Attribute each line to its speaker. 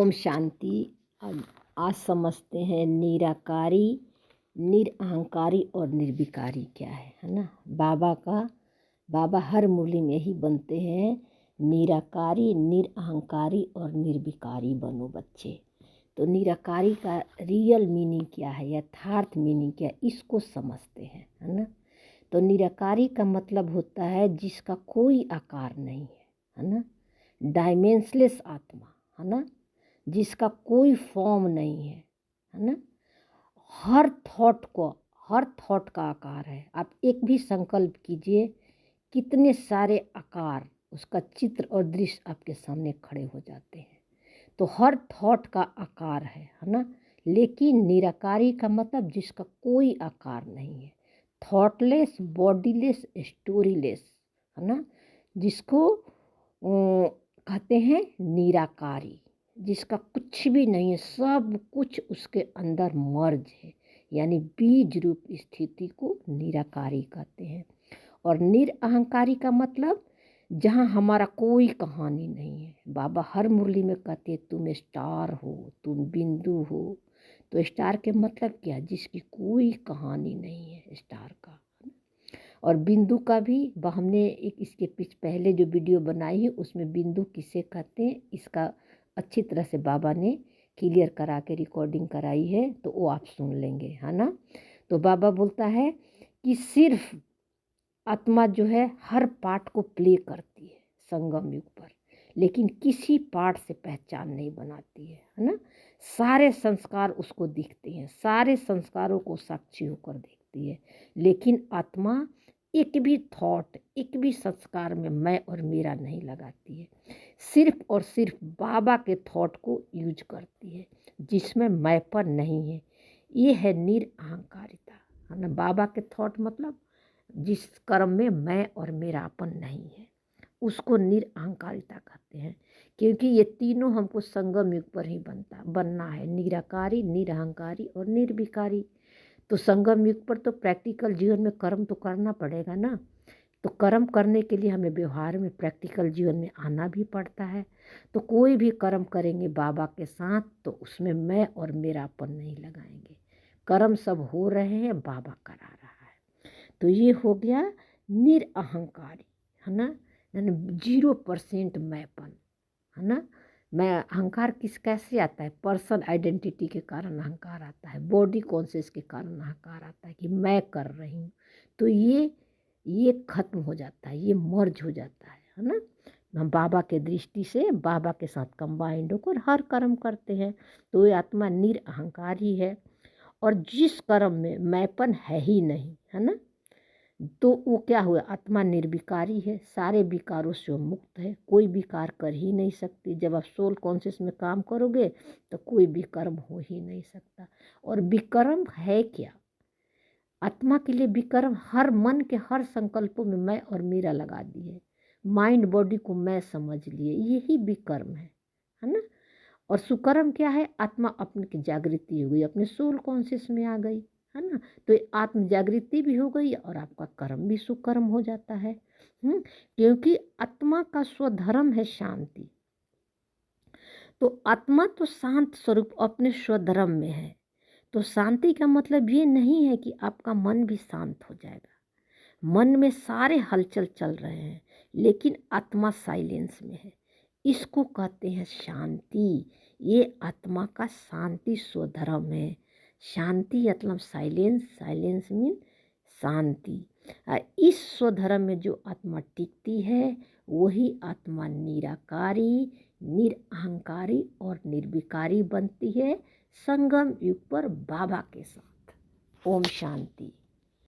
Speaker 1: ओम शांति। आज समझते हैं निराकारी, निरअहंकारी और निर्विकारी क्या है ना। बाबा हर मुरली में ही बनते हैं, निराकारी, निरअहंकारी और निर्विकारी बनो बच्चे। तो निराकारी का रियल मीनिंग क्या है, यथार्थ मीनिंग क्या है, इसको समझते हैं, है ना। तो निराकारी का मतलब होता है जिसका कोई आकार नहीं है ना, डायमेंशलेस आत्मा, है ना, जिसका कोई फॉर्म नहीं है ना। हर थॉट का आकार है। आप एक भी संकल्प कीजिए, कितने सारे आकार, उसका चित्र और दृश्य आपके सामने खड़े हो जाते हैं। तो हर थॉट का आकार है ना। लेकिन निराकारी का मतलब जिसका कोई आकार नहीं है, थॉटलेस, बॉडीलेस, स्टोरीलेस, है ना, जिसको कहते हैं निराकारी, जिसका कुछ भी नहीं है, सब कुछ उसके अंदर मर्ज है, यानी बीज रूप स्थिति को निराकारी कहते हैं। और निरअहंकारी का मतलब जहाँ हमारा कोई कहानी नहीं है। बाबा हर मुरली में कहते हैं तुम स्टार हो, तुम बिंदु हो। तो स्टार के मतलब क्या, जिसकी कोई कहानी नहीं है स्टार का। और बिंदु का भी हमने एक इसके पहले जो वीडियो बनाई है उसमें बिंदु किसे कहते हैं इसका अच्छी तरह से बाबा ने क्लियर करा के रिकॉर्डिंग कराई है, तो वो आप सुन लेंगे, है ना। तो बाबा बोलता है कि सिर्फ आत्मा जो है हर पार्ट को प्ले करती है संगम युग पर, लेकिन किसी पार्ट से पहचान नहीं बनाती है ना। सारे संस्कार उसको दिखते हैं, सारे संस्कारों को साक्षी होकर देखती है, लेकिन आत्मा एक भी थॉट, एक भी संस्कार में मैं और मेरा नहीं लगाती है। सिर्फ और सिर्फ बाबा के थॉट को यूज करती है, जिसमें मैंपन नहीं है। ये है निरअहंकारिता, है ना। बाबा के थॉट मतलब जिस कर्म में मैं और मेरापन नहीं है, उसको निरअहंकारिता कहते हैं। क्योंकि ये तीनों हमको संगम युग पर ही बनना है, निराकारी, निरअहंकारी और निर्विकारी। तो संगम युग पर तो प्रैक्टिकल जीवन में कर्म तो करना पड़ेगा ना। तो कर्म करने के लिए हमें व्यवहार में, प्रैक्टिकल जीवन में आना भी पड़ता है। तो कोई भी कर्म करेंगे बाबा के साथ तो उसमें मैं और मेरापन नहीं लगाएंगे। कर्म सब हो रहे हैं, बाबा करा रहा है। तो ये हो गया निरअहंकारी, है ना, यानी 0% मैंपन, है ना। मैं अहंकार कैसे आता है, पर्सन आइडेंटिटी के कारण अहंकार आता है, बॉडी कॉन्शियस के कारण अहंकार आता है कि मैं कर रही हूँ। तो ये खत्म हो जाता है, ये मर्ज हो जाता है ना। हम बाबा के दृष्टि से बाबा के साथ कंबाइंड होकर हर कर्म करते हैं, तो ये आत्मा निरअहंकारी है। और जिस कर्म में मैंपन है ही नहीं, है ना, तो वो क्या हुआ, आत्मा निर्विकारी है, सारे विकारों से वो मुक्त है, कोई विकार कर ही नहीं सकती। जब आप सोल कॉन्शियस में काम करोगे तो कोई विकर्म हो ही नहीं सकता। और विकर्म है क्या, आत्मा के लिए विकर्म हर मन के हर संकल्पों में मैं और मेरा लगा दिए, माइंड बॉडी को मैं समझ लिए, यही विकर्म है ना। और सुकर्म क्या है, आत्मा अपने की जागृति हो गई, अपने सोल कॉन्शियस में आ गई, है ना। तो आत्म जागृति भी हो गई और आपका कर्म भी सुकर्म हो जाता है। क्योंकि आत्मा का स्वधर्म है शांति। तो आत्मा तो शांत स्वरूप अपने स्वधर्म में है। तो शांति का मतलब ये नहीं है कि आपका मन भी शांत हो जाएगा। मन में सारे हलचल चल रहे हैं, लेकिन आत्मा साइलेंस में है, इसको कहते हैं शांति। ये आत्मा का शांति स्वधर्म है। शांति मतलब साइलेंस, साइलेंस मीन शांति। इस स्वधर्म में जो आत्मा टिकती है वही आत्मा निराकारी, निरअहंकारी और निर्विकारी बनती है संगम युग पर बाबा के साथ। ओम शांति।